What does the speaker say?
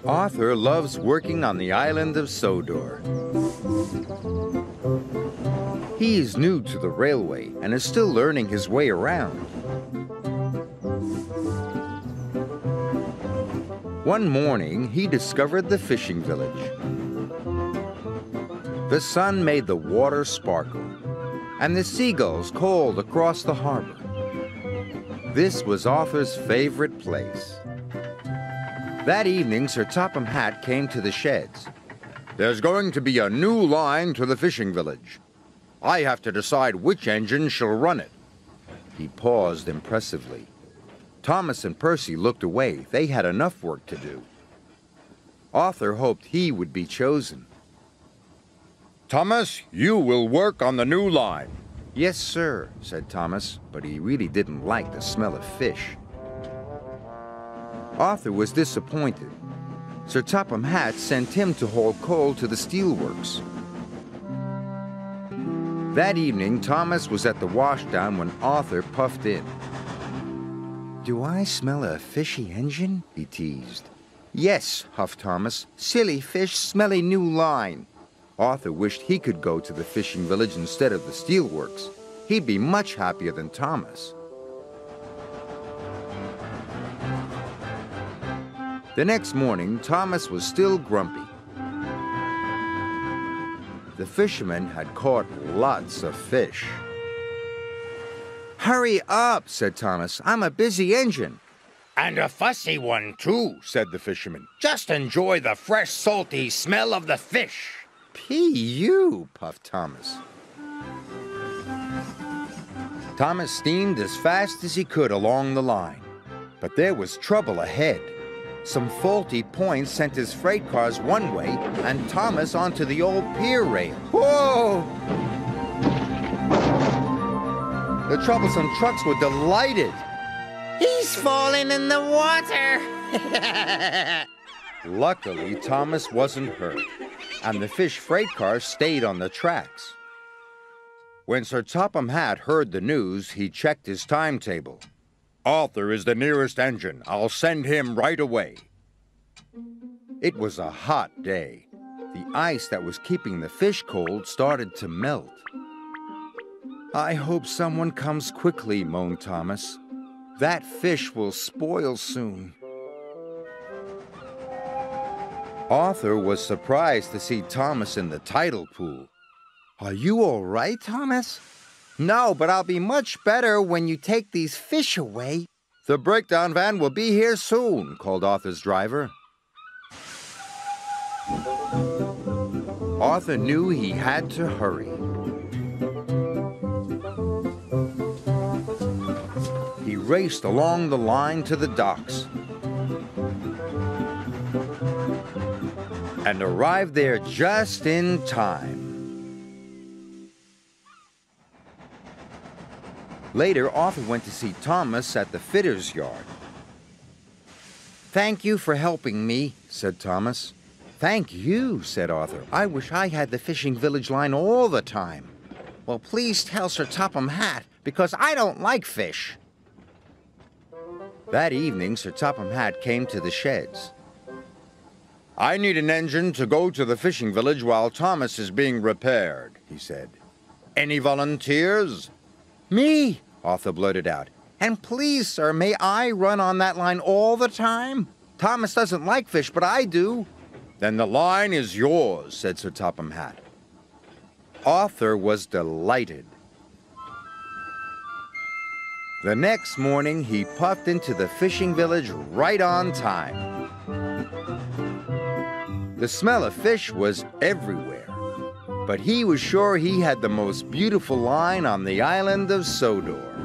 Arthur loves working on the island of Sodor. He is new to the railway and is still learning his way around. One morning, he discovered the fishing village. The sun made the water sparkle, and the seagulls called across the harbor. This was Arthur's favorite place. That evening, Sir Topham Hatt came to the sheds. "There's going to be a new line to the fishing village. I have to decide which engine shall run it." He paused impressively. Thomas and Percy looked away. They had enough work to do. Arthur hoped he would be chosen. "Thomas, you will work on the new line." "Yes, sir," said Thomas, but he really didn't like the smell of fish. Arthur was disappointed. Sir Topham Hatt sent him to haul coal to the steelworks. That evening, Thomas was at the washdown when Arthur puffed in. "Do I smell a fishy engine?" he teased. "Yes," huffed Thomas. "Silly fish, smelly new line." Arthur wished he could go to the fishing village instead of the steelworks. He'd be much happier than Thomas. The next morning, Thomas was still grumpy. The fishermen had caught lots of fish. "Hurry up," said Thomas. "I'm a busy engine." "And a fussy one, too," said the fisherman. "Just enjoy the fresh, salty smell of the fish." "P.U.," puffed Thomas. Thomas steamed as fast as he could along the line. But there was trouble ahead. Some faulty points sent his freight cars one way and Thomas onto the old pier rail. Whoa! The troublesome trucks were delighted. "He's falling in the water!" Luckily, Thomas wasn't hurt, and the fish freight car stayed on the tracks. When Sir Topham Hatt heard the news, he checked his timetable. "Arthur is the nearest engine. I'll send him right away." It was a hot day. The ice that was keeping the fish cold started to melt. "I hope someone comes quickly," moaned Thomas. "That fish will spoil soon." Arthur was surprised to see Thomas in the tidal pool. "Are you all right, Thomas?" "No, but I'll be much better when you take these fish away." "The breakdown van will be here soon," called Arthur's driver. Arthur knew he had to hurry. He raced along the line to the docks and arrived there just in time. Later, Arthur went to see Thomas at the fitter's yard. "Thank you for helping me," said Thomas. "Thank you," said Arthur. "I wish I had the fishing village line all the time." "Well, please tell Sir Topham Hatt, because I don't like fish." That evening, Sir Topham Hatt came to the sheds. "I need an engine to go to the fishing village while Thomas is being repaired," he said. "Any volunteers?" "Me," Arthur blurted out. "And please, sir, may I run on that line all the time? Thomas doesn't like fish, but I do." "Then the line is yours," said Sir Topham Hatt. Arthur was delighted. The next morning, he puffed into the fishing village right on time. The smell of fish was everywhere, but he was sure he had the most beautiful line on the island of Sodor.